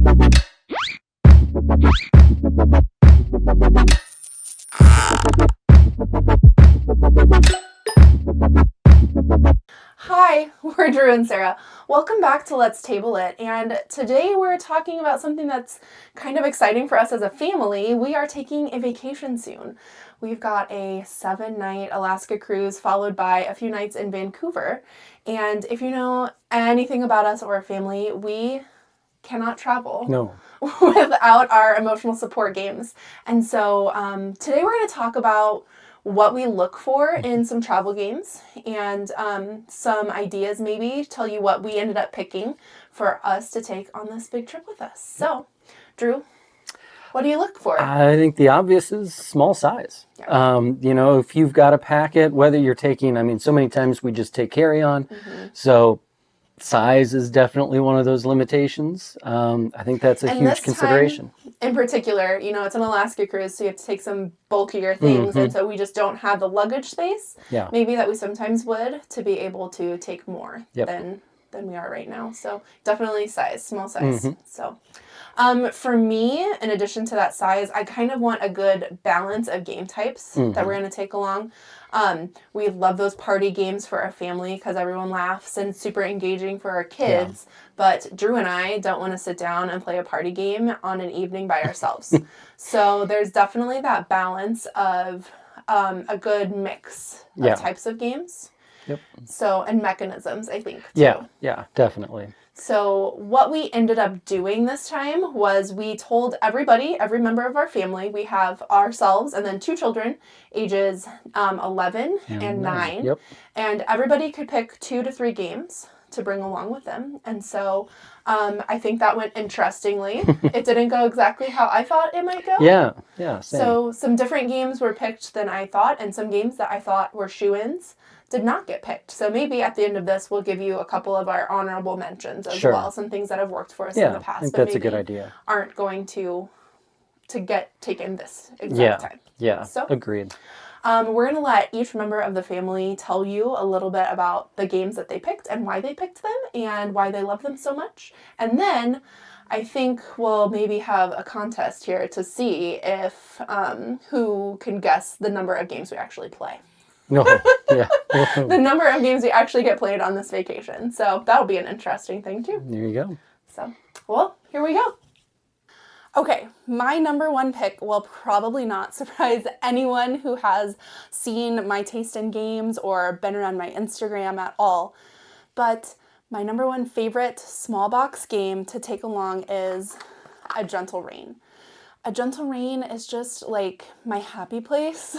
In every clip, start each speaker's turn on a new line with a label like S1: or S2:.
S1: Hi, we're Drew and Sarah. Welcome back to Let's Table It, and today we're talking about something that's kind of exciting for us as a family. We are taking a vacation soon. We've got a 7-night Alaska cruise followed by a few nights in Vancouver, and if you know anything about us or our family, we cannot travel without our emotional support games. And so today we're going to talk about what we look for in some travel games and some ideas, maybe tell you what we ended up picking for us to take on this big trip with us. So, Drew, what do you look for?
S2: I think the obvious is small size.
S1: Yeah.
S2: If you've got a packet, whether you're taking, so many times we just take carry-on.
S1: Mm-hmm.
S2: So size is definitely one of those limitations. I think that's a huge consideration.
S1: In particular, it's an Alaska cruise, so you have to take some bulkier things,
S2: Mm-hmm.
S1: and so we just don't have the luggage space,
S2: Yeah.
S1: maybe that we sometimes would, to be able to take more
S2: Yep.
S1: than we are right now. So definitely small size.
S2: Mm-hmm.
S1: So for me, in addition to that size, I kind of want a good balance of game types
S2: Mm-hmm.
S1: that we're going to take along. We love those party games for our family because everyone laughs and super engaging for our kids. Yeah. But Drew and I don't want to sit down and play a party game on an evening by ourselves. So there's definitely that balance of a good mix of types of games.
S2: Yep.
S1: So, and mechanisms, I think, too.
S2: Yeah, definitely.
S1: So what we ended up doing this time was we told every member of our family, we have ourselves and then 2 children, ages 11 and 9.
S2: Yep.
S1: And everybody could pick 2 to 3 games to bring along with them. And so I think that went interestingly. It didn't go exactly how I thought it might go.
S2: Yeah, same.
S1: So some different games were picked than I thought, and some games that I thought were shoo-ins did not get picked. So maybe at the end of this, we'll give you a couple of our honorable mentions as well. Some things that have worked for us in the past.
S2: I think that's a good idea.
S1: Aren't going to get taken this exact time.
S2: Yeah,
S1: so,
S2: agreed.
S1: We're going to let each member of the family tell you a little bit about the games that they picked and why they picked them and why they love them so much. And then I think we'll maybe have a contest here to see if who can guess the number of games we actually play. The number of games we actually get played on this vacation. So that'll be an interesting thing too.
S2: There you go.
S1: So, well, here we go. Okay, my number 1 pick will probably not surprise anyone who has seen my taste in games or been around my Instagram at all. But my number 1 favorite small box game to take along is A Gentle Rain. A Gentle Rain is just like my happy place.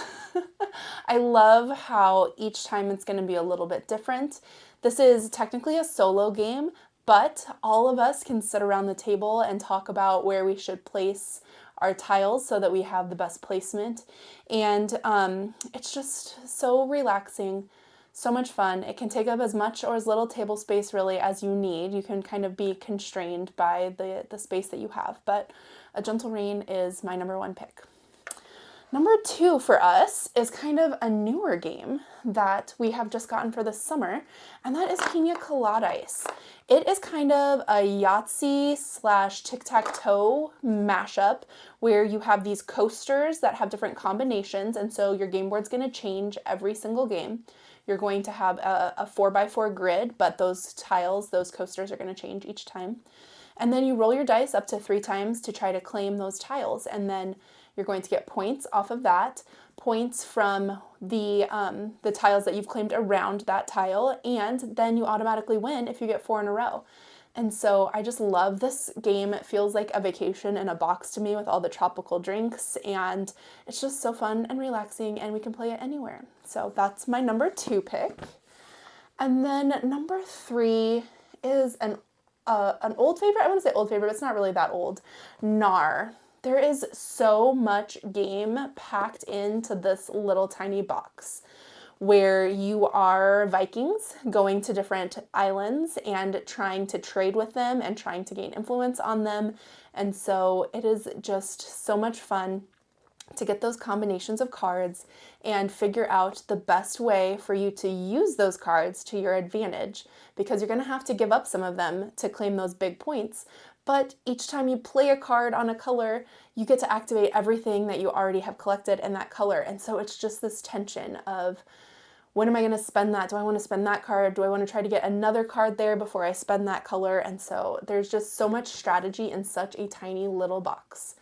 S1: I love how each time it's going to be a little bit different. This is technically a solo game, but all of us can sit around the table and talk about where we should place our tiles so that we have the best placement. And it's just so relaxing, so much fun. It can take up as much or as little table space really as you need. You can kind of be constrained by the space that you have, but A Gentle Rain is my number 1 pick. Number 2 for us is kind of a newer game that we have just gotten for this summer, and that is Pina Coladice. It is kind of a Yahtzee / tic-tac-toe mashup where you have these coasters that have different combinations, and so your game board's going to change every single game. You're going to have a 4x4 grid, but those tiles, those coasters are going to change each time. And then you roll your dice up to 3 times to try to claim those tiles, and then you're going to get points off of that, points from the tiles that you've claimed around that tile, and then you automatically win if you get 4 in a row. And so I just love this game. It feels like a vacation in a box to me with all the tropical drinks, and it's just so fun and relaxing, and we can play it anywhere. So that's my number 2 pick. And then number 3 is an old favorite. I want to say old favorite, but it's not really that old. Nar. There is so much game packed into this little tiny box where you are Vikings going to different islands and trying to trade with them and trying to gain influence on them. And so it is just so much fun. to get those combinations of cards and figure out the best way for you to use those cards to your advantage, because you're going to have to give up some of them to claim those big points. But each time you play a card on a color, you get to activate everything that you already have collected in that color. And so it's just this tension of, when am I going to spend that? Do I want to spend that card? Do I want to try to get another card there before I spend that color? And so there's just so much strategy in such a tiny little box.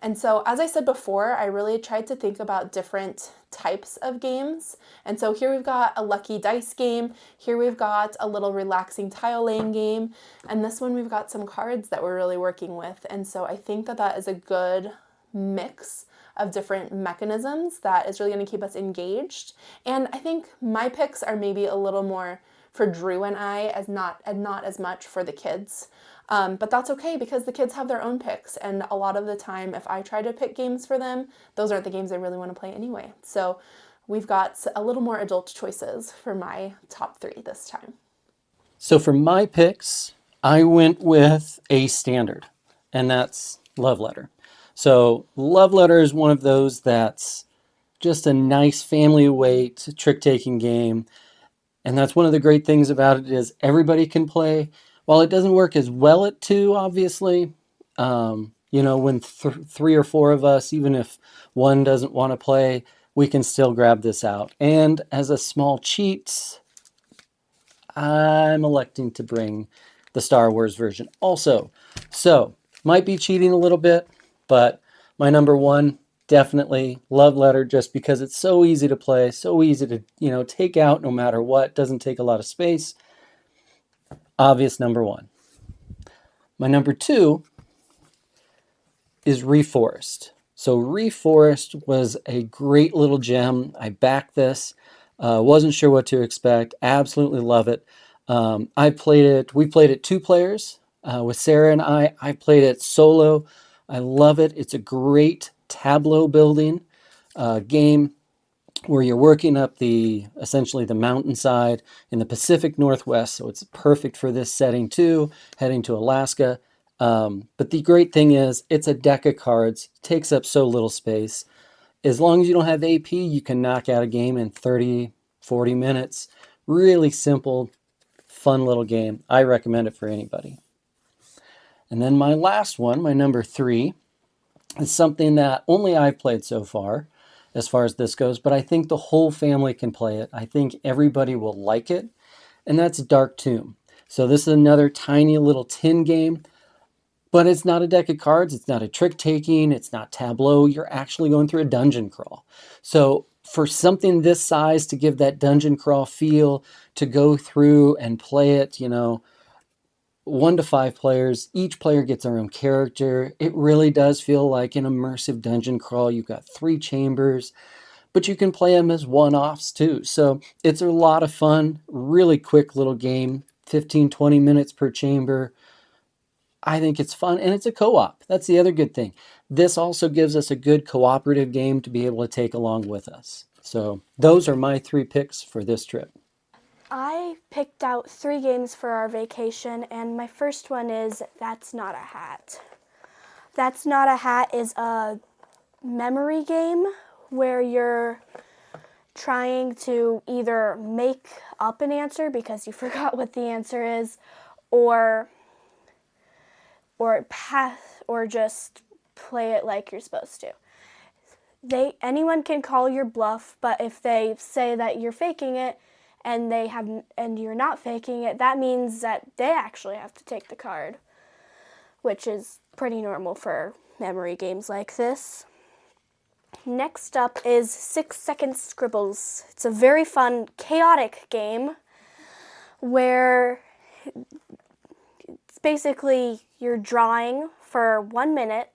S1: And so, as I said before, I really tried to think about different types of games. And so here we've got a lucky dice game. Here we've got a little relaxing tile laying game. And this one we've got some cards that we're really working with. And so I think that that is a good mix of different mechanisms that is really going to keep us engaged. And I think my picks are maybe a little more for Drew and I, as not as much for the kids. But that's okay, because the kids have their own picks, and a lot of the time if I try to pick games for them, those aren't the games they really want to play anyway. So we've got a little more adult choices for my top 3 this time.
S2: So for my picks, I went with a standard, and that's Love Letter. So Love Letter is one of those that's just a nice family weight trick-taking game. And that's one of the great things about it, is everybody can play. While it doesn't work as well at 2, obviously, when 3 or 4 of us, even if one doesn't want to play, we can still grab this out. And as a small cheat, I'm electing to bring the Star Wars version also. So, might be cheating a little bit, but my number 1, definitely Love Letter, just because it's so easy to play, so easy to, take out no matter what, doesn't take a lot of space. Obvious number 1. My number 2 is Reforest. So Reforest was a great little gem. I backed this. Wasn't sure what to expect. Absolutely love it. We played it 2 players with Sara and I. I played it solo. I love it. It's a great tableau building game where you're working up essentially the mountainside in the Pacific Northwest. So it's perfect for this setting too, heading to Alaska. But the great thing is it's a deck of cards, takes up so little space. As long as you don't have AP, you can knock out a game in 30, 40 minutes. Really simple, fun little game. I recommend it for anybody. And then my last one, my number 3, is something that only I've played so far as this goes, but I think the whole family can play it. I think everybody will like it, and that's Dark Tomb. So this is another tiny little tin game, but it's not a deck of cards. It's not a trick-taking. It's not tableau. You're actually going through a dungeon crawl. So for something this size to give that dungeon crawl feel, to go through and play it, 1 to 5 players, each player gets their own character. It really does feel like an immersive dungeon crawl. You've got 3 chambers, but you can play them as one-offs too. So it's a lot of fun, really quick little game, 15, 20 minutes per chamber. I think it's fun, and it's a co-op. That's the other good thing. This also gives us a good cooperative game to be able to take along with us. So those are my 3 picks for this trip.
S3: I picked out 3 games for our vacation, and my first one is That's Not a Hat. That's Not a Hat is a memory game where you're trying to either make up an answer because you forgot what the answer is, or just play it like you're supposed to. Anyone can call your bluff, but if they say that you're faking it, and you're not faking it, that means that they actually have to take the card, which is pretty normal for memory games like this. Next up is 6-Second Scribbles. It's a very fun, chaotic game where it's basically you're drawing for 1 minute.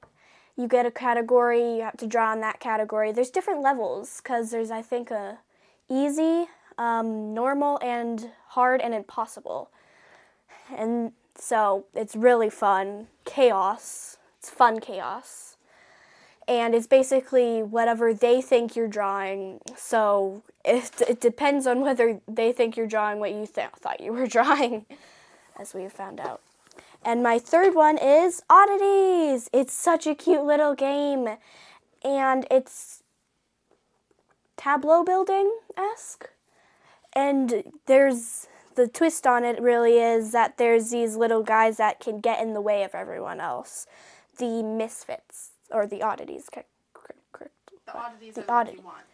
S3: You get a category, you have to draw in that category. There's different levels because there's, I think, a easy, normal, and hard, and impossible. And so it's really fun. Chaos. It's fun chaos. And it's basically whatever they think you're drawing. So it depends on whether they think you're drawing what you thought you were drawing, as we have found out. And my third one is Oddities. It's such a cute little game. and it's tableau building-esque. And there's the twist on it really is that there's these little guys that can get in the way of everyone else. The misfits, or the oddities.
S1: The oddities
S3: The
S1: are the
S3: oddity.
S1: ones you want.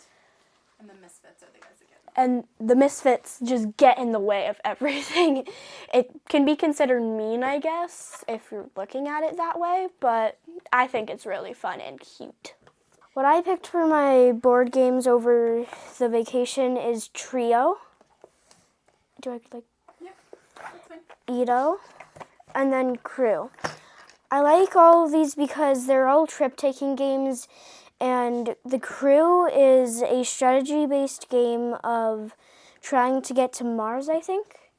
S1: And the misfits are the guys that get them.
S3: And the misfits just get in the way of everything. It can be considered mean, I guess, if you're looking at it that way, but I think it's really fun and cute. What I picked for my board games over the vacation is Trio. Do I like
S1: Yeah, that's fine.
S3: Ito? And then Crew. I like all of these because they're all trip-taking games, and the Crew is a strategy-based game of trying to get to Mars, I think.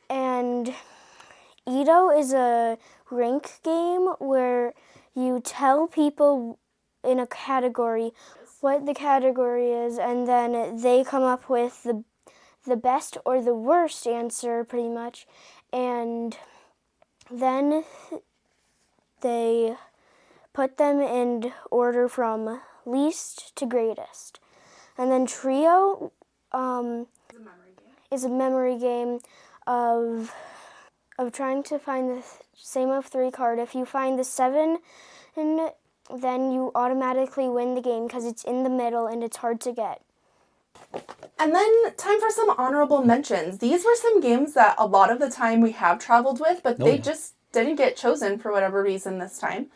S3: And Ito is a rank game where you tell people in a category what the category is, and then they come up with the best or the worst answer, pretty much, and then they put them in order from least to greatest. And then Trio is a memory game of trying to find the same of 3 card. If you find the 7, then you automatically win the game because it's in the middle and it's hard to get.
S1: And then time for some honorable mentions. These were some games that a lot of the time we have traveled with, but they just didn't get chosen for whatever reason this time.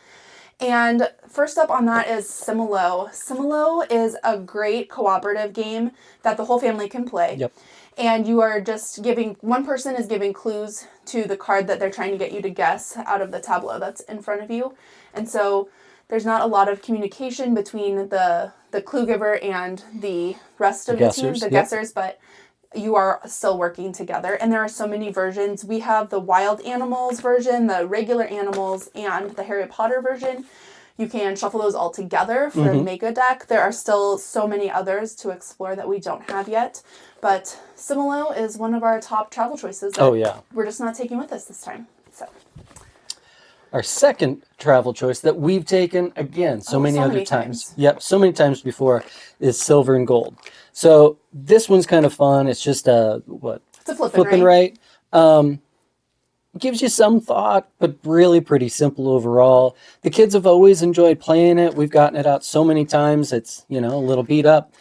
S1: And first up on that is Similo. Similo is a great cooperative game that the whole family can play.
S2: Yep.
S1: And you are just one person is giving clues to the card that they're trying to get you to guess out of the tableau that's in front of you. And so there's not a lot of communication between the clue giver and the rest of the team, the guessers, but you are still working together. And there are so many versions. We have the wild animals version, the regular animals, and the Harry Potter version. You can shuffle those all together for a mega deck. There are still so many others to explore that we don't have yet. But Similo is one of our top travel choices that we're just not taking with us this time. So
S2: our second travel choice that we've taken, again, so many other times. Yep, so many times before, is Silver and Gold. So this one's kind of fun. It's just it's
S1: a flippin'
S2: right. Gives you some thought, but really pretty simple overall. The kids have always enjoyed playing it. We've gotten it out so many times. It's, a little beat up.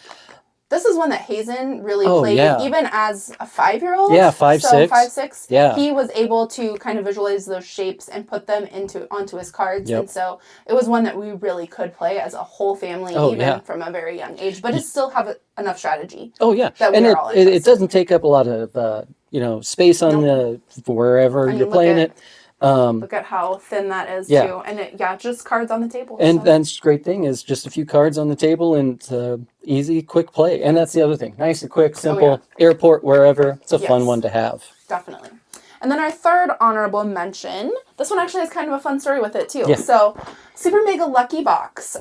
S1: This is one that Hazen really played, even as a 5-year-old.
S2: Yeah, 5, 6.
S1: 5, 6.
S2: Yeah.
S1: He was able to kind of visualize those shapes and put them onto his cards. Yep. And so it was one that we really could play as a whole family, from a very young age. But it still have enough strategy.
S2: Oh, yeah.
S1: That
S2: and it doesn't take up a lot of, space on the wherever you're playing it.
S1: Look at how thin that is, too. And just cards on the table.
S2: And that's the great thing is just a few cards on the table and easy, quick play. And that's the other thing. Nice and quick, simple, airport, wherever. It's a fun one to have.
S1: Definitely. And then our third honorable mention, this one actually has kind of a fun story with it, too.
S2: Yeah.
S1: So, Super Mega Lucky Box.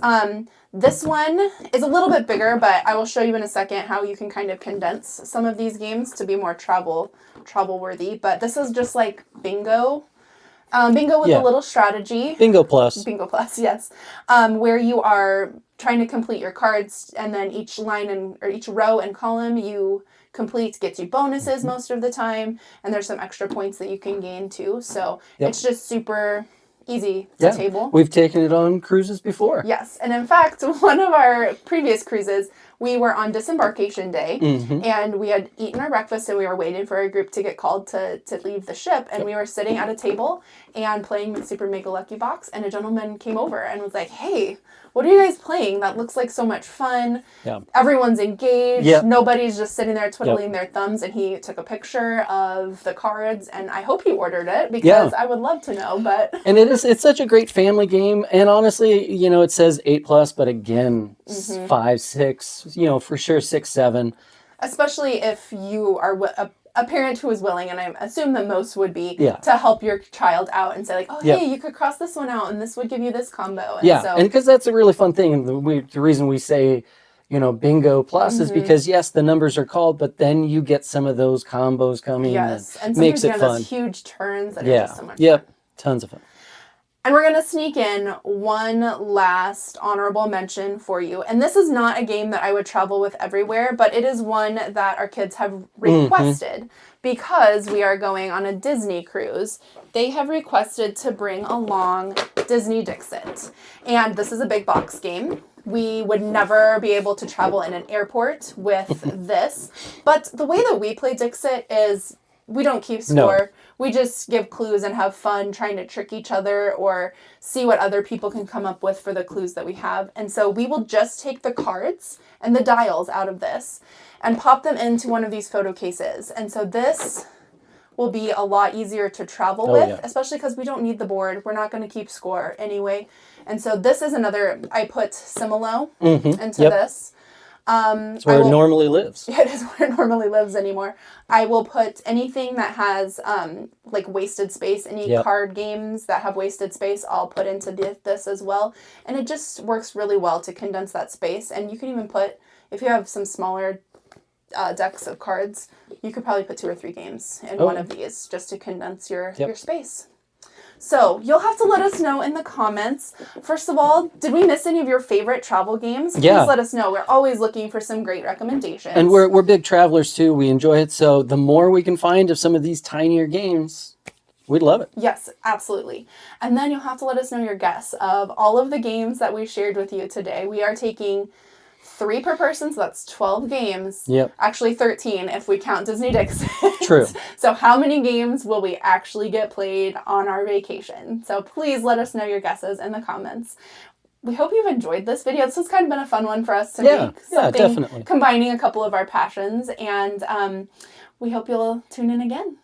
S1: This one is a little bit bigger, but I will show you in a second how you can kind of condense some of these games to be more travel worthy. But this is just like bingo. Bingo with a little strategy.
S2: Bingo plus.
S1: Bingo plus, yes. Where you are trying to complete your cards, and then each line or each row and column you complete gets you bonuses most of the time, and there's some extra points that you can gain too. So it's just super easy to table.
S2: We've taken it on cruises before.
S1: Yes, and in fact, one of our previous cruises, we were on disembarkation day, and we had eaten our breakfast, and we were waiting for our group to get called to leave the ship, and we were sitting at a table and playing Super Mega Lucky Box, and a gentleman came over and was like, "Hey, what are you guys playing? That looks like so much fun.
S2: Yeah.
S1: Everyone's engaged. Nobody's just sitting there twiddling their thumbs." And he took a picture of the cards, and I hope he ordered it because I would love to know. But
S2: and it's such a great family game, and honestly, it says 8+, but again, 5, 6, for sure 6, 7.
S1: Especially if you are a parent who is willing, and I assume that most would be, to help your child out and say like, "Oh, hey, you could cross this one out, and this would give you this combo." And
S2: and because that's a really fun thing, and the reason we say, bingo plus is because yes, the numbers are called, but then you get some of those combos coming.
S1: Yes, and
S2: makes
S1: sometimes
S2: it
S1: you have
S2: fun.
S1: those huge turns that are just so much fun.
S2: Yep, tons of fun.
S1: And we're going to sneak in one last honorable mention for you. And this is not a game that I would travel with everywhere, but it is one that our kids have requested because we are going on a Disney cruise. They have requested to bring along Disney Dixit. And this is a big box game. We would never be able to travel in an airport with this. But the way that we play Dixit is we don't keep score.
S2: No.
S1: We just give clues and have fun trying to trick each other or see what other people can come up with for the clues that we have. And so we will just take the cards and the dials out of this and pop them into one of these photo cases. And so this will be a lot easier to travel with, especially because we don't need the board. We're not going to keep score anyway. And so this is another, I put Similo into this.
S2: It's where it normally lives.
S1: It is where it normally lives anymore. I will put anything that has like wasted space, any card games that have wasted space, I'll put into this as well. And it just works really well to condense that space. And you can even put, if you have some smaller decks of cards, you could probably put 2 or 3 games in one of these just to condense your space. So you'll have to let us know in the comments. First of all, did we miss any of your favorite travel games? Please let us know. We're always looking for some great recommendations.
S2: And we're big travelers too. We enjoy it. So the more we can find of some of these tinier games, we'd love it.
S1: Yes, absolutely. And then you'll have to let us know your guess of all of the games that we shared with you today. We are taking 3 per person, so that's 12 games.
S2: Yep.
S1: Actually 13 if we count Disney Dixit.
S2: True.
S1: So how many games will we actually get played on our vacation? So please let us know your guesses in the comments. We hope you've enjoyed this video. This has kind of been a fun one for us to make.
S2: Yeah, definitely.
S1: Combining a couple of our passions. And we hope you'll tune in again.